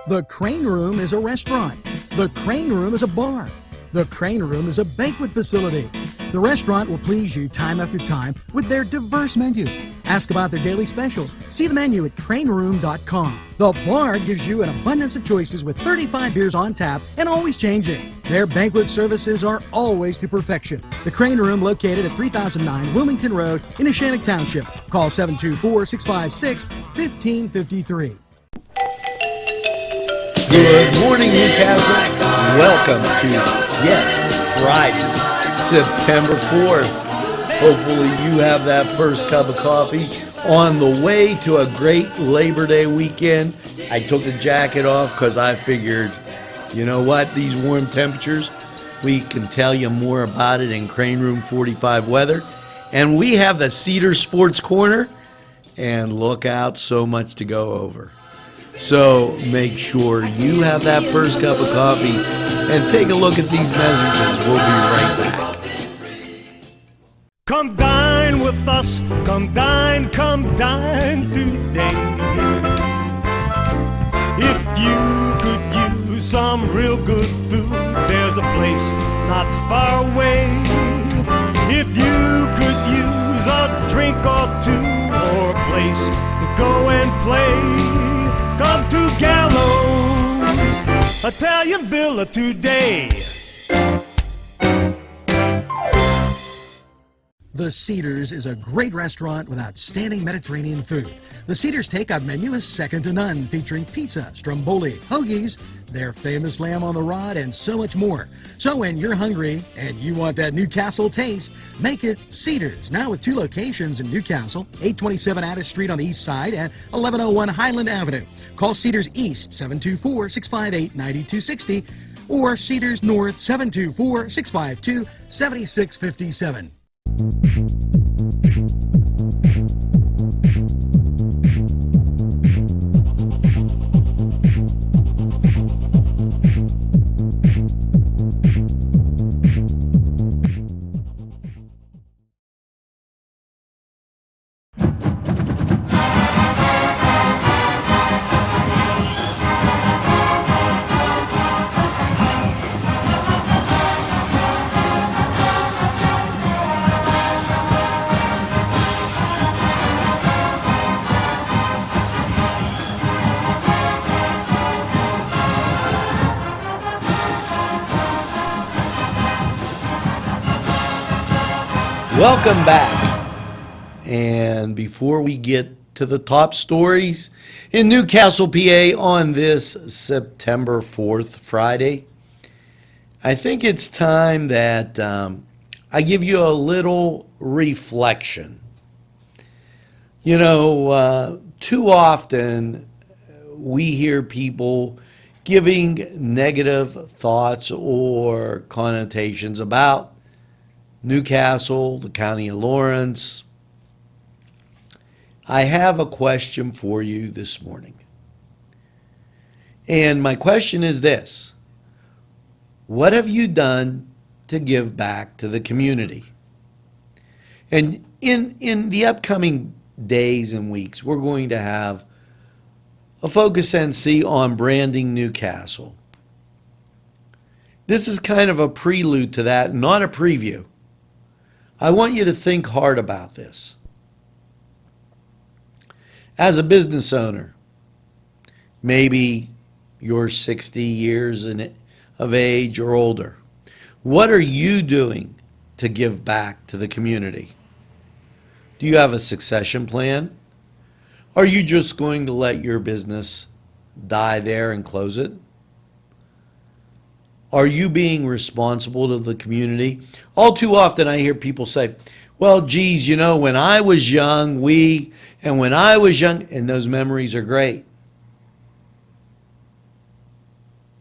The Crane Room is a restaurant. The Crane Room is a bar. The Crane Room is a banquet facility. The restaurant will please you time after time with their diverse menu. Ask about their daily specials. See the menu at craneroom.com. The bar gives you an abundance of choices with 35 beers on tap and always changing. Their banquet services are always to perfection. The Crane Room, located at 3009 Wilmington Road in Neshannock Township. Call 724-656-1553. Good morning, Newcastle. Welcome to, Friday, September 4th. Hopefully you have that first cup of coffee on the way to a great Labor Day weekend. I took the jacket off because I figured, you know what, these warm temperatures, we can tell you more about it in Crane Room 45 weather. And we have the Cedar Sports Corner, and look out, so much to go over. So make sure you have that first cup of coffee and take a look at these messages. We'll be right back. Come dine with us, come dine today. If you could use some real good food, there's a place not far away. If you could use a drink or two, or a place to go and play, come to Gallo's Italian Villa today. The Cedars is a great restaurant with outstanding Mediterranean food. The Cedars takeout menu is second to none, featuring pizza, stromboli, hoagies, their famous lamb on the rod, and so much more. So when you're hungry and you want that Newcastle taste, make it Cedars. Now with 2 locations in Newcastle, 827 Addis Street on the east side and 1101 Highland Avenue. Call Cedars East, 724-658-9260, or Cedars North, 724-652-7657. Welcome back. And before we get to the top stories in Newcastle, PA on this September 4th, Friday, I think it's time that I give you a little reflection. You know, too often we hear people giving negative thoughts or connotations about Newcastle, the County of Lawrence. I have a question for you this morning. And my question is this: what have you done to give back to the community? And in the upcoming days and weeks, we're going to have a Focus NC on branding Newcastle. This is kind of a prelude to that, not a preview. I want you to think hard about this. As a business owner, maybe you're 60 years of age or older. What are you doing to give back to the community? Do you have a succession plan? Are you just going to let your business die there and close it? Are you being responsible to the community? All too often I hear people say, well, geez, you know, when I was young, and those memories are great.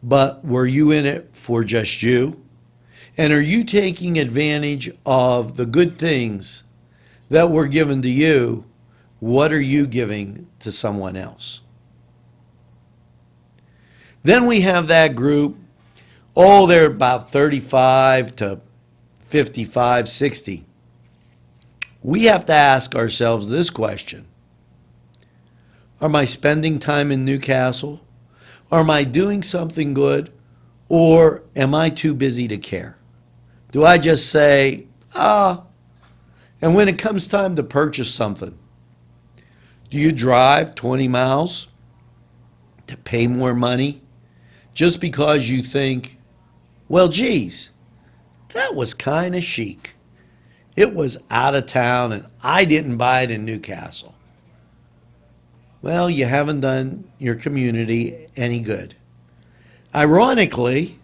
But were you in it for just you? And are you taking advantage of the good things that were given to you? What are you giving to someone else? Then we have that group. Oh, they're about 35 to 55, 60. We have to ask ourselves this question: am I spending time in Newcastle? Or am I doing something good? Or am I too busy to care? Do I just say, and when it comes time to purchase something, do you drive 20 miles to pay more money just because you think, well, geez, that was kind of chic. It was out of town and I didn't buy it in Newcastle. Well, you haven't done your community any good. Ironically,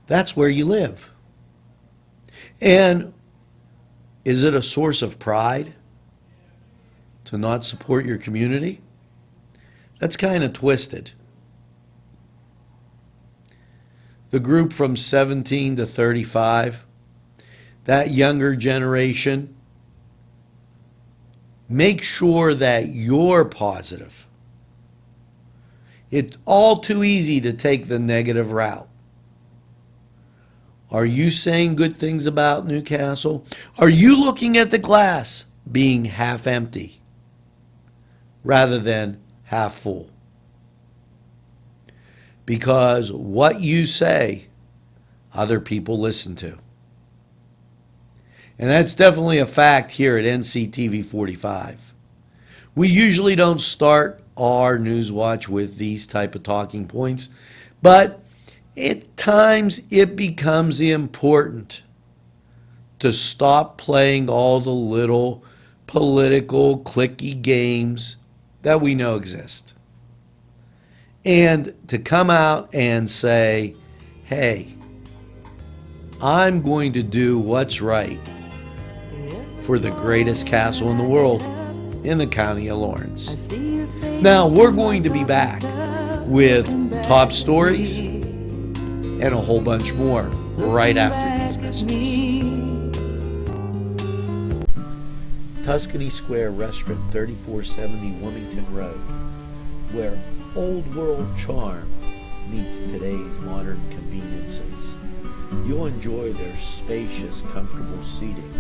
that's where you live. And is it a source of pride to not support your community? That's kind of twisted. The group from 17 to 35, that younger generation, make sure that you're positive. It's all too easy to take the negative route. Are you saying good things about Newcastle? Are you looking at the glass being half empty rather than half full? Because what you say, other people listen to. And that's definitely a fact here at NCTV45. We usually don't start our NewsWatch with these type of talking points, but at times it becomes important to stop playing all the little political cliquey games that we know exist. And to come out and say, hey, I'm going to do what's right for the greatest castle in the world in the county of Lawrence. Now, we're going to be back with top stories and a whole bunch more right after these messages. Tuscany Square Restaurant, 3470 Wilmington Road, where old world charm meets today's modern conveniences. You'll enjoy their spacious, comfortable seating,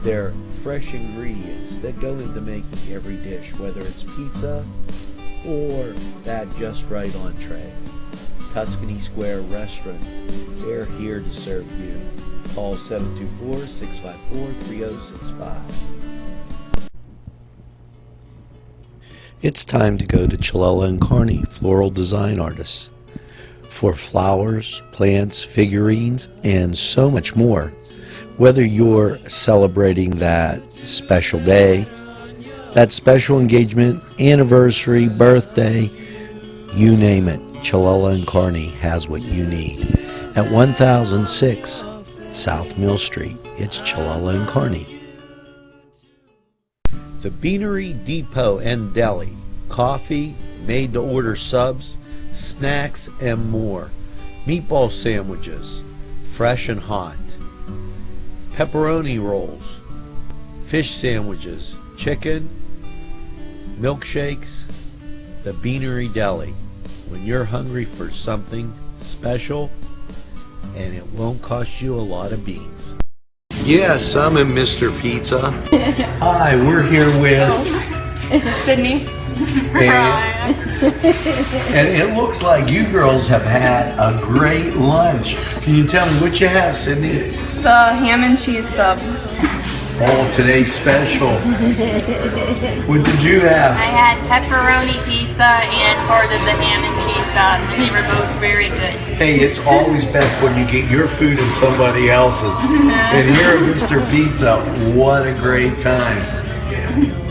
their fresh ingredients that go into making every dish, whether it's pizza or that just right entree. Tuscany Square Restaurant, they're here to serve you. Call 724-654-3065. It's time to go to Chilella and Carney, floral design artists, for flowers, plants, figurines, and so much more. Whether you're celebrating that special day, that special engagement, anniversary, birthday, you name it, Chilella and Carney has what you need. At 1006 South Mill Street, it's Chilella and Carney. The Beanery Depot and Deli, coffee, made-to-order subs, snacks, and more. Meatball sandwiches, fresh and hot. Pepperoni rolls, fish sandwiches, chicken, milkshakes. The Beanery Deli. When you're hungry for something special, and it won't cost you a lot of beans. Yes, I'm in Mr. Pizza. Hi, we're here with Sydney. And it looks like you girls have had a great lunch. Can you tell me what you have, Sydney? The ham and cheese sub. Oh, today's special. What did you have? I had pepperoni pizza and part of the ham and cheese sub, and they were both very good. Hey, it's always best when you get your food and somebody else's. And here at Mr. Pizza, what a great time.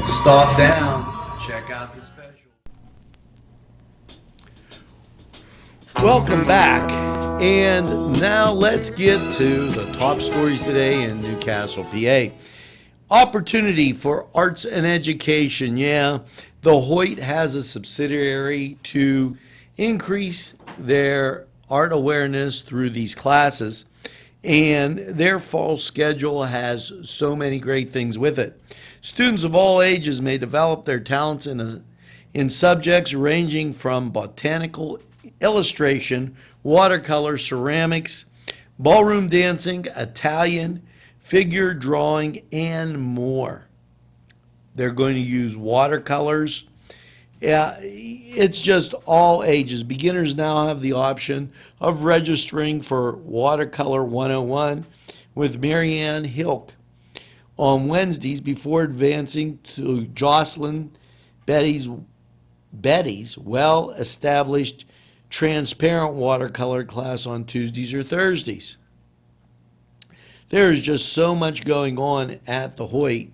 Stop down, check out the special. Welcome back. And now let's get to the top stories today in Newcastle, PA. Opportunity for arts and education. Yeah, the Hoyt has a subsidiary to increase their art awareness through these classes, and their fall schedule has so many great things with it. Students of all ages may develop their talents in subjects ranging from botanical illustration, watercolor, ceramics, ballroom dancing, Italian, figure drawing, and more. They're going to use watercolors Yeah, it's just all ages. Beginners now have the option of registering for Watercolor 101 with Marianne Hilk on Wednesdays before advancing to Jocelyn Betty's well-established transparent watercolor class on Tuesdays or Thursdays. There is just so much going on at the Hoyt.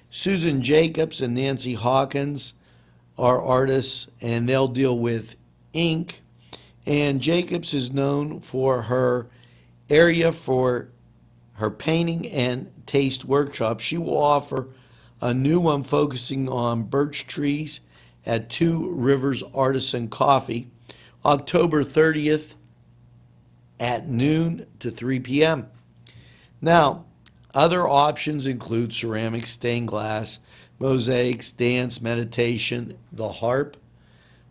Susan Jacobs and Nancy Hawkins are artists, and they'll deal with ink. And Jacobs is known for her area for her painting and taste workshop. She will offer a new one focusing on birch trees at Two Rivers Artisan Coffee, October 30th at noon to 3 p.m. Now, other options include ceramic, stained glass, mosaics, dance, meditation, the harp.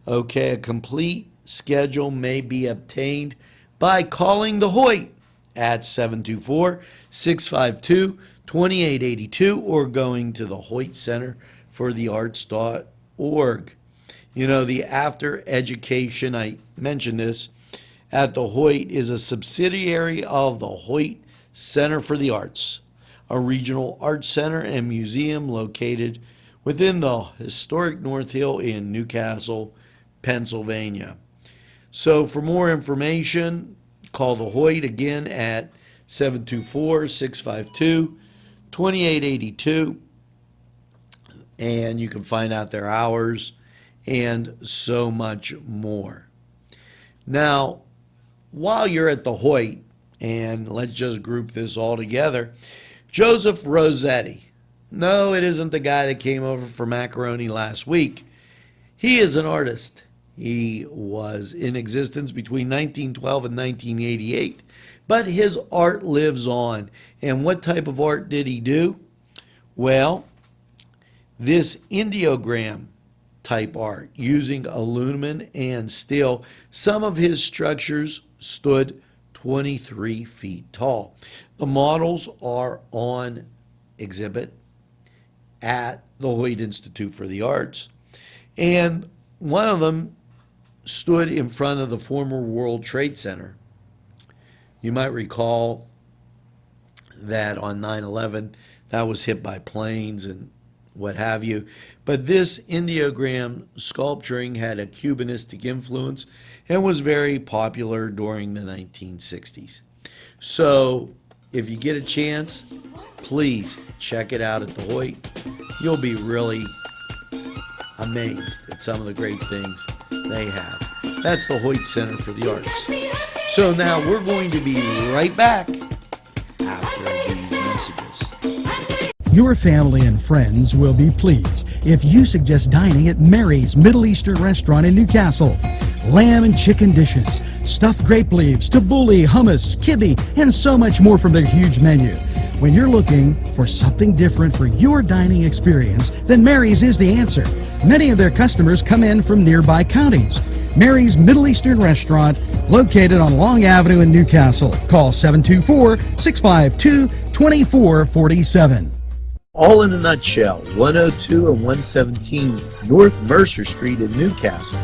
Okay, a complete schedule may be obtained by calling the Hoyt at 724-652-2882 or going to the Hoyt Center for the Arts.org. You know, the after education, I mentioned this, at the Hoyt is a subsidiary of the Hoyt Center for the Arts, a regional arts center and museum located within the historic North Hill in Newcastle, Pennsylvania. So for more information, call the Hoyt again at 724-652-2882, and you can find out their hours and so much more. Now, while you're at the Hoyt, and let's just group this all together, Joseph Rossetti. No, it isn't the guy that came over for macaroni last week. He is an artist. He was in existence between 1912 and 1988, but his art lives on. And what type of art did he do? Well, this ideogram type art using aluminum and steel. Some of his structures stood 23 feet tall. The models are on exhibit at the Hoyt Institute for the Arts, and one of them stood in front of the former World Trade Center. You might recall that on 9/11 that was hit by planes and what have you. But this ideogram sculpturing had a Cubanistic influence and was very popular during the 1960s. So if you get a chance, please check it out at the Hoyt. You'll be really amazed at some of the great things they have. That's the Hoyt Center for the Arts. So now we're going to be right back after these messages. Your family and friends will be pleased if you suggest dining at Mary's Middle Eastern Restaurant in Newcastle. Lamb and chicken dishes, stuffed grape leaves, tabbouleh, hummus, kibbe, and so much more from their huge menu. When you're looking for something different for your dining experience, then Mary's is the answer. Many of their customers come in from nearby counties. Mary's Middle Eastern Restaurant, located on Long Avenue in Newcastle. Call 724-652-2447. All in a nutshell, 102 and 117 North Mercer Street in Newcastle.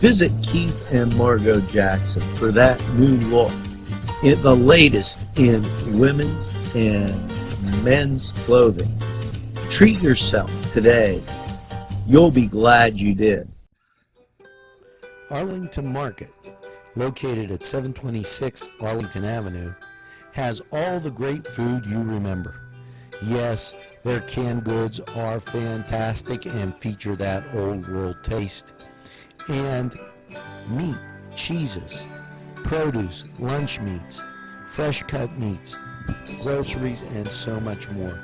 Visit Keith and Margot Jackson for that new look. The latest in women's and men's clothing. Treat yourself today. You'll be glad you did. Arlington Market, located at 726 Arlington Avenue, has all the great food you remember. Yes, their canned goods are fantastic and feature that old world taste. And meat, cheeses, produce, lunch meats, fresh cut meats, groceries, and so much more.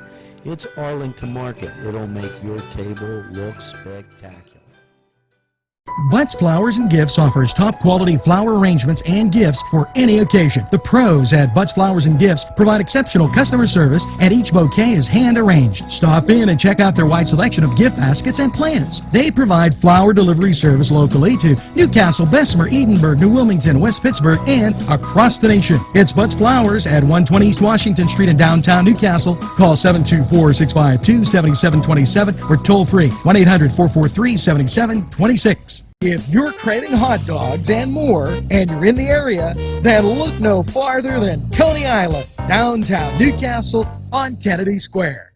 It's Arlington Market. It'll make your table look spectacular. Butts Flowers and Gifts offers top quality flower arrangements and gifts for any occasion. The pros at Butts Flowers and Gifts provide exceptional customer service, and each bouquet is hand arranged. Stop in and check out their wide selection of gift baskets and plants. They provide flower delivery service locally to Newcastle, Bessemer, Edinburgh, New Wilmington, West Pittsburgh, and across the nation. It's Butts Flowers at 120 East Washington Street in downtown Newcastle. Call 724-652-7727 or toll free 1-800-443-7726. If you're craving hot dogs and more, and you're in the area, then look no farther than Coney Island, downtown Newcastle on Kennedy Square.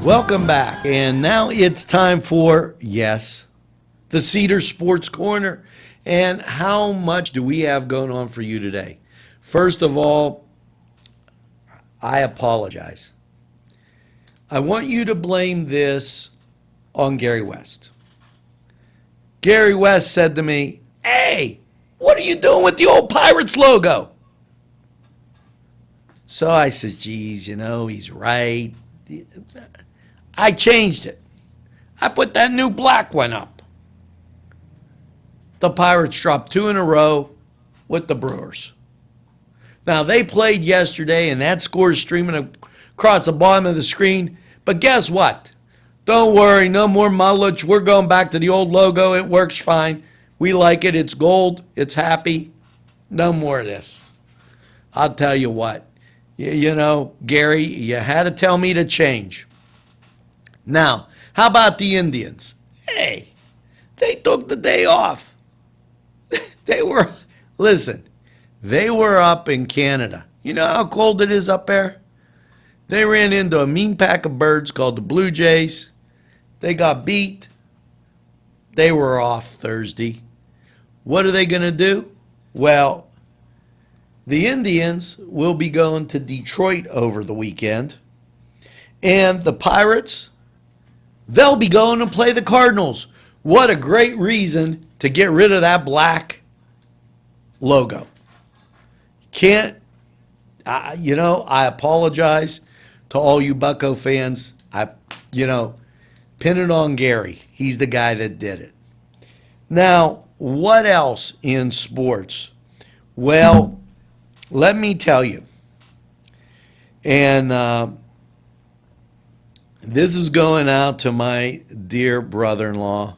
Welcome back, and now it's time for, yes, the Cedar Sports Corner. And how much do we have going on for you today? First of all, I apologize. I want you to blame this on Gary West. Gary West said to me, "Hey, what are you doing with the old Pirates logo?" So I said, geez, he's right. I changed it. I put that new black one up. The Pirates dropped 2 in a row with the Brewers. Now, they played yesterday, and that score's streaming across the bottom of the screen. But guess what? Don't worry, no more mileage. We're going back to the old logo. It works fine. We like it. It's gold. It's happy. No more of this. I'll tell you what. Gary, you had to tell me to change. Now, how about the Indians? Hey, they took the day off. They were up in Canada. You know how cold it is up there? They ran into a mean pack of birds called the Blue Jays. They got beat. They were off Thursday. What are they going to do? Well, the Indians will be going to Detroit over the weekend. And the Pirates, they'll be going to play the Cardinals. What a great reason to get rid of that black logo. I apologize to all you Bucco fans. Pin it on Gary. He's the guy that did it. Now, what else in sports? Well, let me tell you. And this is going out to my dear brother-in-law.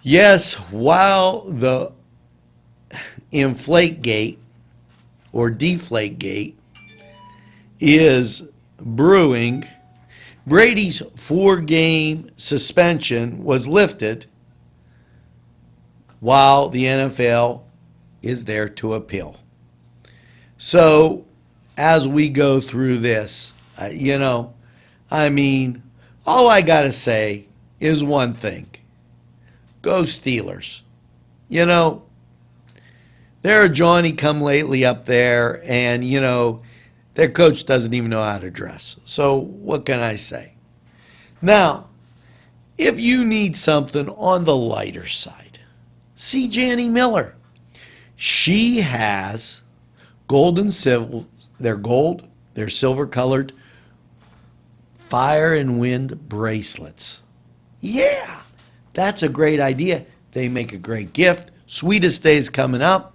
Yes, while the Inflategate or Deflategate is brewing, Brady's 4-game suspension was lifted while the NFL is there to appeal. So as we go through this, all I got to say is one thing. Go Steelers. They're a Johnny-come-lately up there, and, their coach doesn't even know how to dress. So what can I say? Now, if you need something on the lighter side, see Janny Miller. She has gold and silver. They're silver-colored fire and wind bracelets. Yeah, that's a great idea. They make a great gift. Sweetest Day's coming up.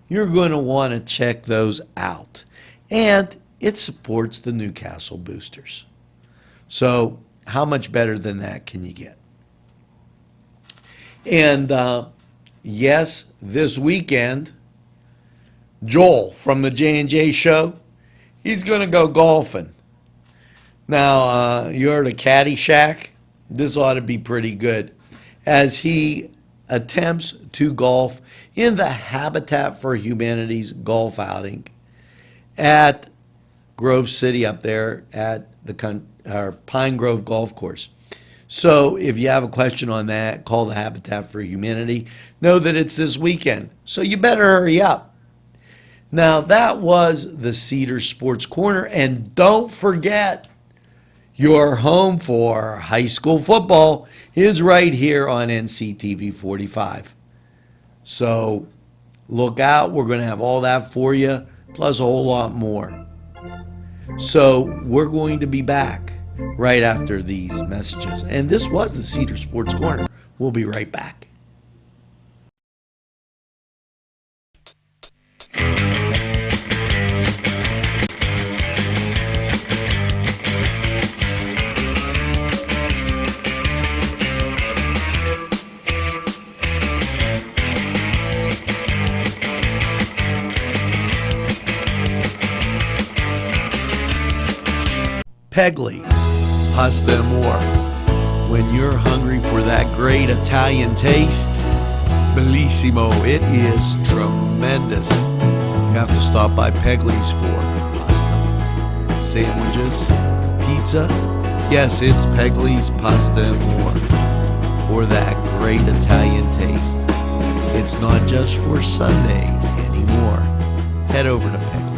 You're going to want to check those out. And it supports the Newcastle Boosters. So how much better than that can you get? And yes, this weekend, Joel from the J&J show, he's going to go golfing. Now, you heard of Caddyshack? This ought to be pretty good as he attempts to golf in the Habitat for Humanity's golf outing at Grove City up there at the Pine Grove Golf Course. So if you have a question on that, call the Habitat for Humanity. Know that it's this weekend, so you better hurry up. Now, that was the Cedar Sports Corner, and don't forget, your home for high school football is right here on NCTV 45. So look out. We're going to have all that for you, plus a whole lot more. So we're going to be back right after these messages. And this was the Cedar Sports Corner. We'll be right back. Pegley's Pasta and More. When you're hungry for that great Italian taste, bellissimo, it is tremendous. You have to stop by Pegley's for pasta, sandwiches, pizza. Yes, it's Pegley's Pasta and More for that great Italian taste. It's not just for Sunday anymore. Head over to Pegley's.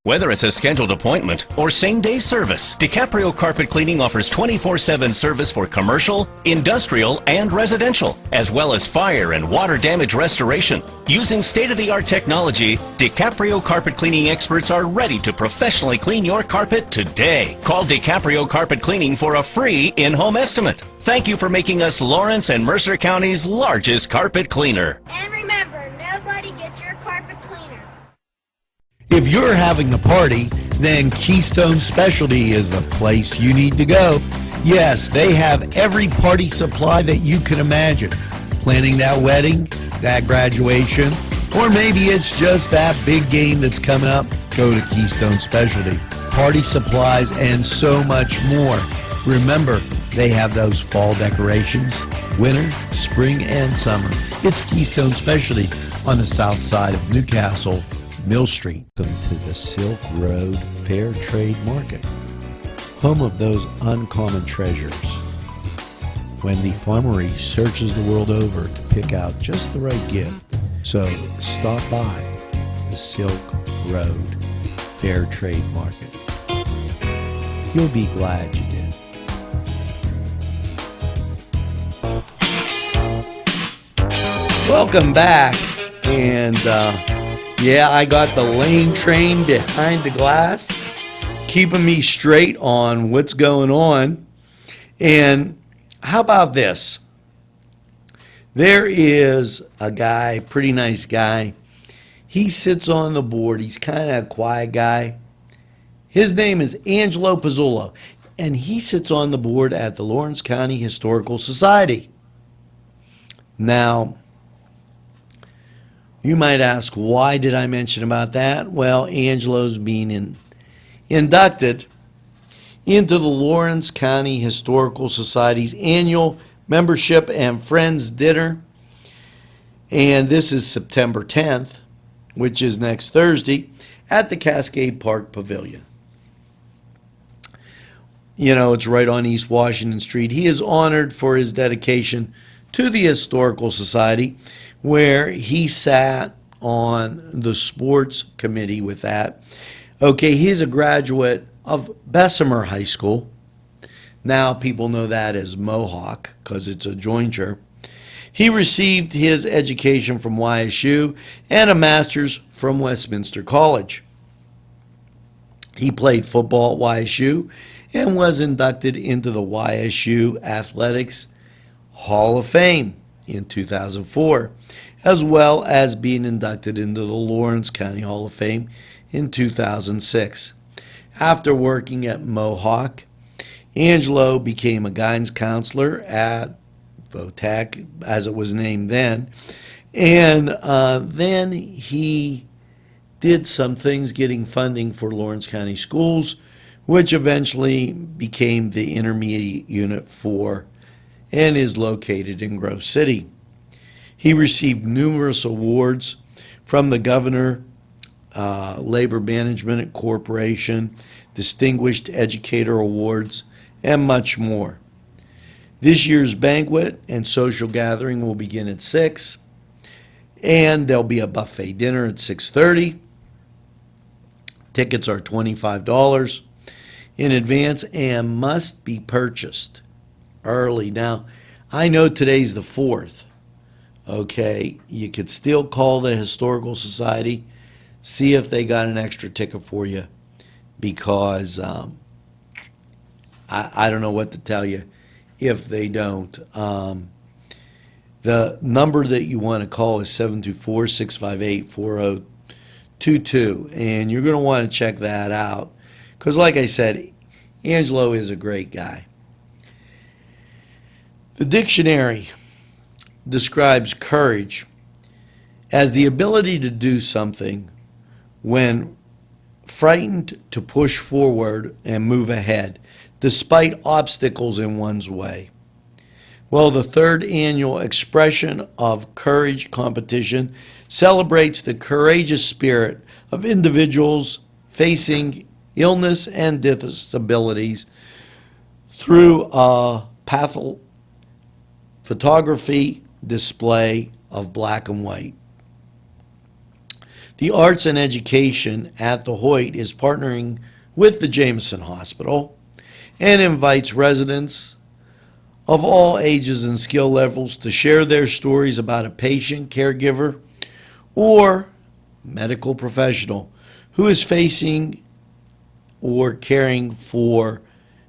Whether it's a scheduled appointment or same-day service, DiCaprio Carpet Cleaning offers 24/7 service for commercial, industrial, and residential, as well as fire and water damage restoration. Using state-of-the-art technology, DiCaprio Carpet Cleaning experts are ready to professionally clean your carpet today. Call DiCaprio Carpet Cleaning for a free in-home estimate. Thank you for making us Lawrence and Mercer County's largest carpet cleaner. And remember, nobody gets your carpet cleaner. If you're having a party, then Keystone Specialty is the place you need to go. Yes, they have every party supply that you can imagine. Planning that wedding, that graduation, or maybe it's just that big game that's coming up, go to Keystone Specialty. Party supplies and so much more. Remember, they have those fall decorations, winter, spring, and summer. It's Keystone Specialty on the south side of Newcastle, Mill Street. Welcome to the Silk Road Fair Trade Market, home of those uncommon treasures. When the farmery searches the world over to pick out just the right gift. So stop by the Silk Road Fair Trade Market. You'll be glad you did. Welcome back, and yeah, I got the lane train behind the glass, keeping me straight on what's going on. And how about this? There is a guy, pretty nice guy. He sits on the board. He's kind of a quiet guy. His name is Angelo Perrotta, and he sits on the board at the Lawrence County Historical Society. Now, you might ask, why did I mention about that? Well, Angelo's being inducted into the Lawrence County Historical Society's annual membership and friends dinner. And this is September 10th, which is next Thursday, at the Cascade Park Pavilion. You know, it's right on East Washington Street. He is honored for his dedication to the Historical Society, where he sat on the sports committee with that. Okay, he's a graduate of Bessemer High School. Now people know that as Mohawk because it's a jointure. He received his education from YSU and a master's from Westminster College. He played football at YSU and was inducted into the YSU Athletics Hall of Fame in 2004, as well as being inducted into the Lawrence County Hall of Fame in 2006. After working at Mohawk, Angelo became a guidance counselor at VOTAC, as it was named then, and then he did some things getting funding for Lawrence County schools, which eventually became the intermediate unit for and is located in Grove City. He received numerous awards from the Governor, Labor Management Corporation, Distinguished Educator Awards, and much more. This year's banquet and social gathering will begin at 6, and there'll be a buffet dinner at 6:30. Tickets are $25 in advance and must be purchased early. Now, I know today's the 4th. Okay, you could still call the Historical Society, see if they got an extra ticket for you, because I don't know what to tell you if they don't. The number that you want to call is 724-658-4022, and you're going to want to check that out, because like I said, Angelo is a great guy. The dictionary describes courage as the ability to do something when frightened, to push forward and move ahead despite obstacles in one's way. Well, the 3rd annual Expression of Courage competition celebrates the courageous spirit of individuals facing illness and disabilities through a photography display of black and white. The Arts and Education at the Hoyt is partnering with the Jameson Hospital and invites residents of all ages and skill levels to share their stories about a patient, caregiver, or medical professional who is facing or caring for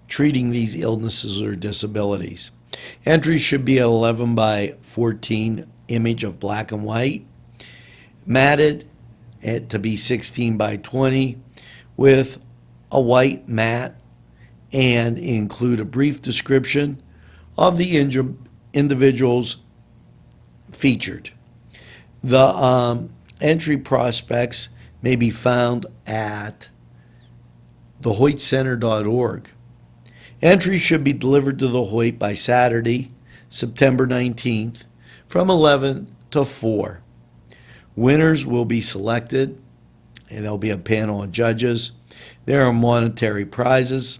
treating these illnesses or disabilities. Entry should be an 11 by 14 image of black and white, matted to be 16 by 20 with a white mat, and include a brief description of the individuals featured. The entry prospects may be found at thehoytcenter.org. Entry should be delivered to the Hoyt by Saturday, September 19th, from 11 to 4. Winners will be selected, and there'll be a panel of judges. There are monetary prizes,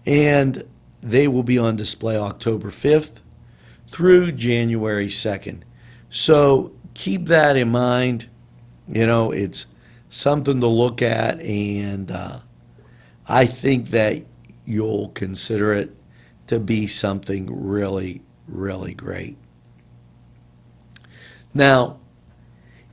and they will be on display October 5th through January 2nd. So keep that in mind. You know, it's something to look at, and I think that you'll consider it to be something really, really great. Now,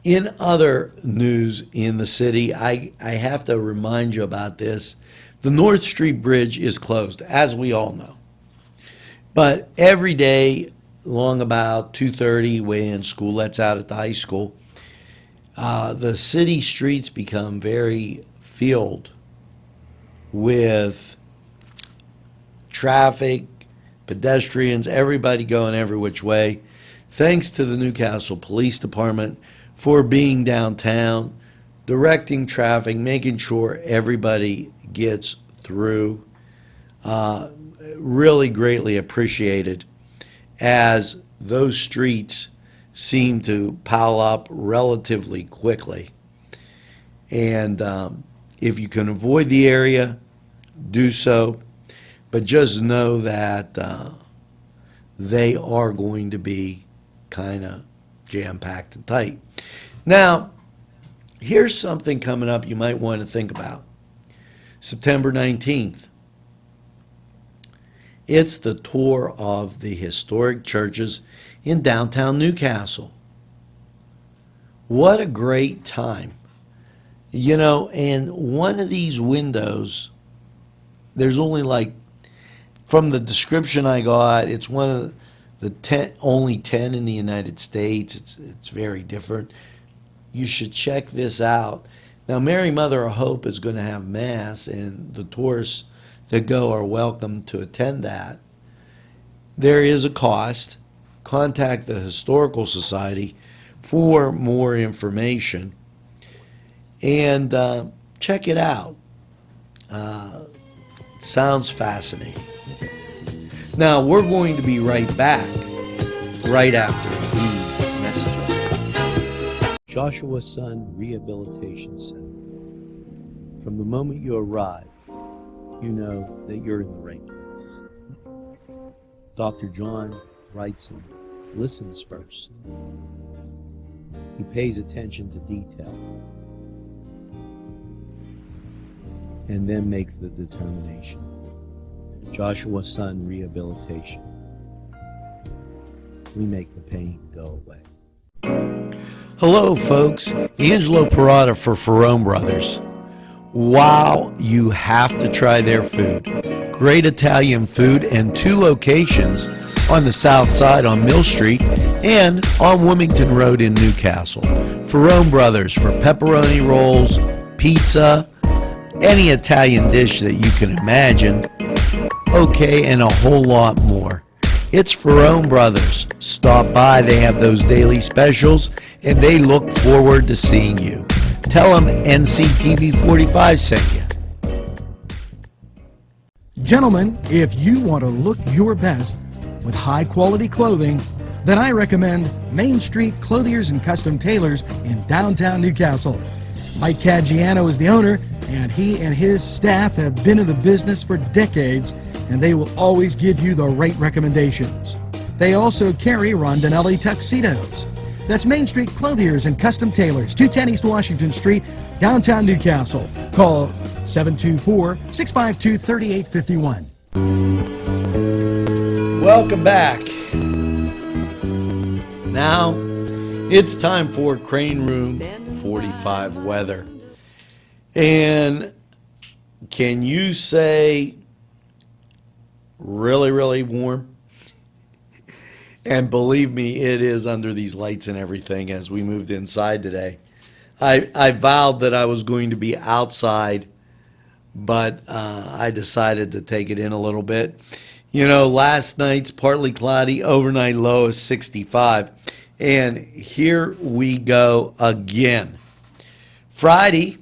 in other news in the city, I have to remind you about this. The North Street Bridge is closed, as we all know. But every day, along about 2:30, when school lets out at the high school, the city streets become very filled with traffic, pedestrians, everybody going every which way. Thanks to the Newcastle Police Department for being downtown, directing traffic, making sure everybody gets through. Really greatly appreciated, as those streets seem to pile up relatively quickly. And if you can avoid the area, do so. But just know that they are going to be kind of jam-packed and tight. Now, here's something coming up you might want to think about. September 19th. It's the tour of the historic churches in downtown Newcastle. What a great time. You know, and one of these windows, there's only like, from the description I got, it's one of the only 10 in the United States. It's very different. You should check this out. Now, Mary Mother of Hope is going to have Mass, and the tourists that go are welcome to attend that. There is a cost. Contact the Historical Society for more information, and check it out. It sounds fascinating. Now, we're going to be right back right after these messages. Joshua Sun Rehabilitation Center. From the moment you arrive, you know that you're in the right place. things. Dr. John Wrightson listens first. He pays attention to detail and then makes the determination. Joshua Sun Rehabilitation. We make the pain go away. Hello, folks. Angelo Perrotta for Ferrone Brothers. Wow, you have to try their food. Great Italian food and 2 locations on the south side on Mill Street and on Wilmington Road in Newcastle. Ferrone Brothers for pepperoni rolls, pizza, any Italian dish that you can imagine, okay, and a whole lot more. It's Ferrone Brothers. Stop by, they have those daily specials, and they look forward to seeing you. Tell them NCTV45's sent you. Gentlemen, if you want to look your best with high-quality clothing, then I recommend Main Street Clothiers and Custom Tailors in downtown Newcastle. Mike Caggiano is the owner, and he and his staff have been in the business for decades, and they will always give you the right recommendations. They also carry Rondinelli tuxedos. That's Main Street Clothiers and Custom Tailors, 210 East Washington Street, downtown Newcastle. Call 724-652-3851. Welcome back. Now, it's time for Crane Room 45 weather. And can you say really, really warm? And believe me, it is under these lights and everything as we moved inside today. I vowed that I was going to be outside, but I decided to take it in a little bit. You know, last night's partly cloudy, overnight low is 65. And here we go again. Friday,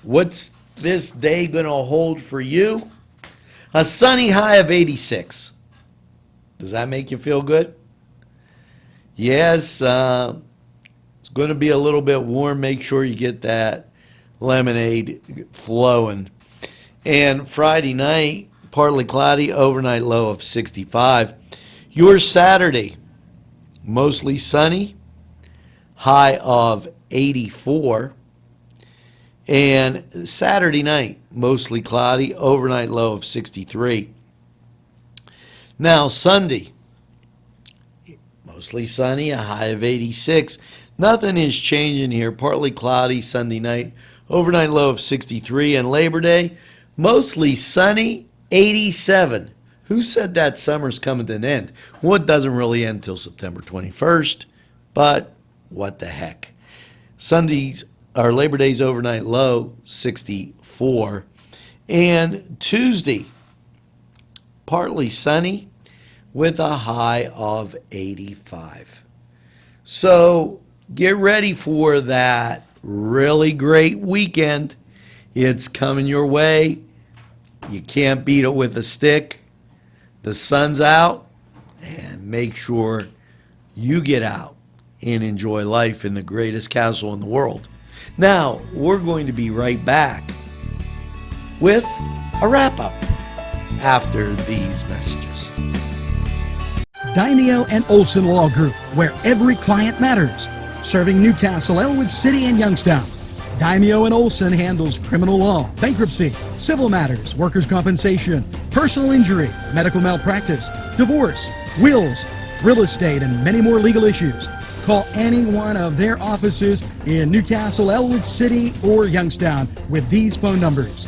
what's this day going to hold for you? A sunny high of 86. Does that make you feel good? Yes, it's going to be a little bit warm. Make sure you get that lemonade flowing. And Friday night, partly cloudy, overnight low of 65. Your Saturday, mostly sunny, high of 84. And Saturday night, mostly cloudy, overnight low of 63. Now, Sunday, mostly sunny, a high of 86. Nothing is changing here. Partly cloudy Sunday night, overnight low of 63. And Labor Day, mostly sunny, 87. Who said that summer's coming to an end? Well, it doesn't really end until September 21st, but what the heck. Sunday's, or Labor Day's overnight low, 64. And Tuesday, partly sunny with a high of 85. So get ready for that really great weekend. It's coming your way. You can't beat it with a stick. The sun's out, and make sure you get out and enjoy life in the greatest castle in the world. Now, we're going to be right back with a wrap-up after these messages. Daimio and Olson Law Group, where every client matters. Serving Newcastle, Elwood City, and Youngstown. Daimio and Olson handles criminal law, bankruptcy, civil matters, workers' compensation, personal injury, medical malpractice, divorce, wills, real estate, and many more legal issues. Call any one of their offices in Newcastle, Elwood City, or Youngstown with these phone numbers.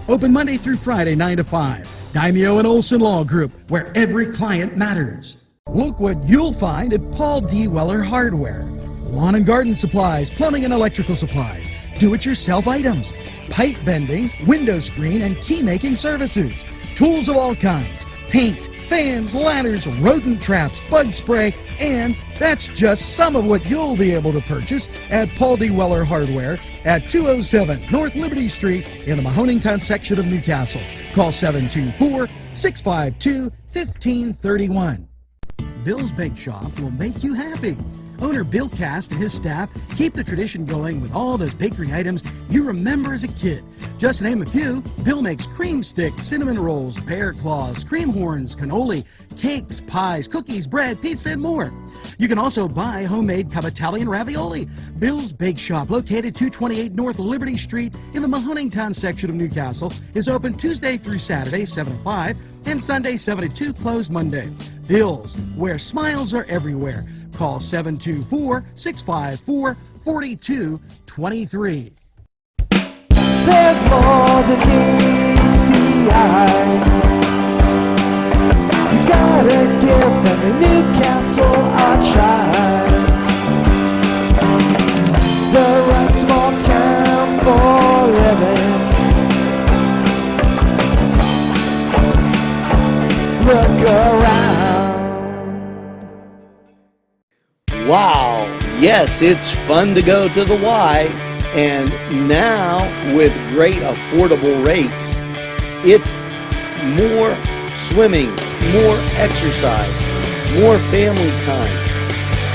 Open Monday through Friday, 9 to 5. Daimio and Olson Law Group, where every client matters. Look what you'll find at Paul D. Weller Hardware. Lawn and garden supplies, plumbing and electrical supplies, do-it-yourself items, pipe bending, window screen, and key making services, tools of all kinds, paint, fans, ladders, rodent traps, bug spray, and that's just some of what you'll be able to purchase at Paul D. Weller Hardware at 207 North Liberty Street in the Mahonington section of Newcastle. Call 724-652-1531. Bill's Bake Shop will make you happy. Owner Bill Cast and his staff keep the tradition going with all those bakery items you remember as a kid. Just to name a few, Bill makes cream sticks, cinnamon rolls, bear claws, cream horns, cannoli, cakes, pies, cookies, bread, pizza, and more. You can also buy homemade Cavatelli ravioli. Bill's Bake Shop, located 228 North Liberty Street in the Mahoningtown section of Newcastle, is open Tuesday through Saturday, 7 to 5, and Sunday, 7 to 2, closed Monday. Bill's, where smiles are everywhere. Call 724-654-4223. There's more than meets the eye. You gotta give them a Newcastle a try. The right small town for living. Look around. Wow, yes, it's fun to go to the Y, and now with great affordable rates, it's more swimming, more exercise, more family time.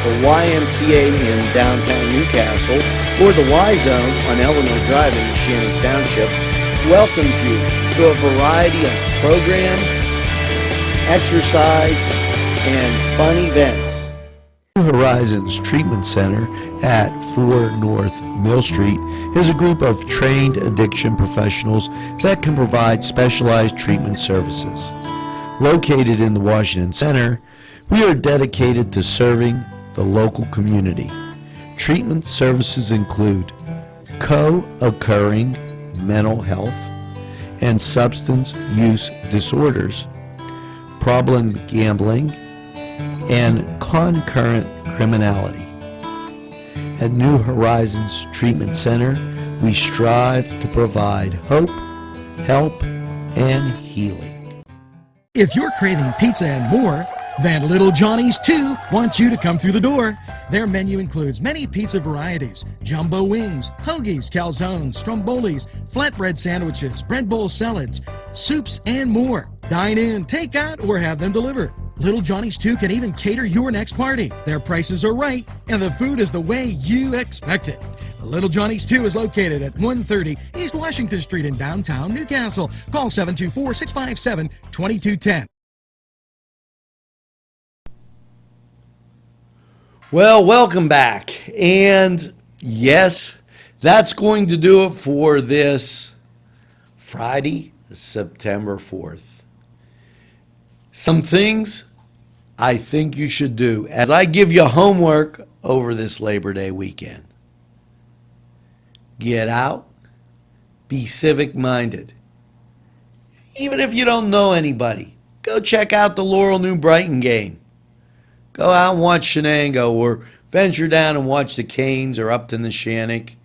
The YMCA in downtown Newcastle, or the Y Zone on Eleanor Drive in Shannon Township, welcomes you to a variety of programs, exercise, and fun events. New Horizons Treatment Center at 4 North Mill Street is a group of trained addiction professionals that can provide specialized treatment services. Located in the Washington Center, we are dedicated to serving the local community. Treatment services include co-occurring mental health and substance use disorders, problem gambling, and concurrent criminality. At New Horizons Treatment Center, we strive to provide hope, help, and healing. If you're craving pizza and more, then Little Johnny's 2 wants you to come through the door. Their menu includes many pizza varieties, jumbo wings, hoagies, calzones, strombolis, flatbread sandwiches, bread bowl salads, soups, and more. Dine in, take out, or have them delivered. Little Johnny's 2 can even cater your next party. Their prices are right, and the food is the way you expect it. Little Johnny's 2 is located at 130 East Washington Street in downtown Newcastle. Call 724-657-2210. Well, welcome back. And yes, that's going to do it for this Friday, September 4th. Some things I think you should do as I give you homework over this Labor Day weekend. Get out, be civic minded. Even if you don't know anybody, go check out the Laurel New Brighton game. Go out and watch Shenango, or venture down and watch the Canes or Upton the Shannick.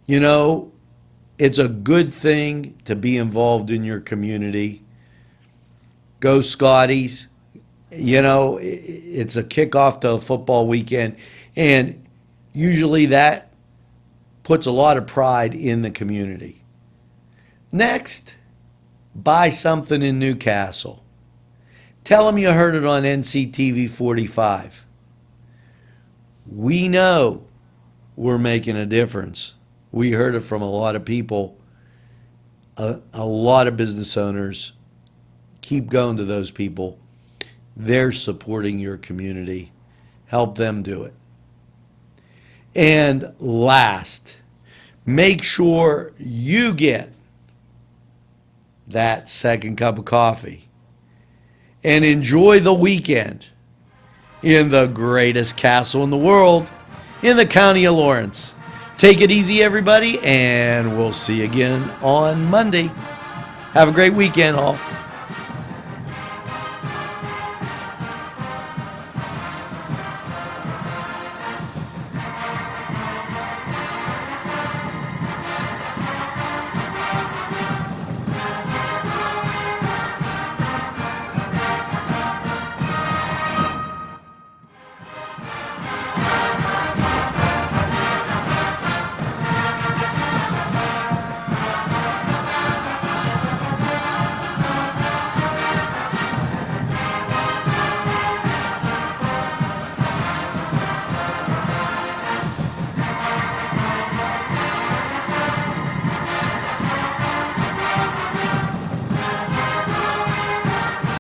You know, it's a good thing to be involved in your community. Go Scotties. You know, it's a kickoff to a football weekend, and usually that puts a lot of pride in the community. Next, buy something in Newcastle. Tell them you heard it on NCTV45. We know we're making a difference. We heard it from a lot of people, a lot of business owners. Keep going to those people. They're supporting your community. Help them do it. And last, make sure you get that second cup of coffee and enjoy the weekend in the greatest castle in the world, in the county of Lawrence. Take it easy, everybody, and we'll see you again on Monday. Have a great weekend, all.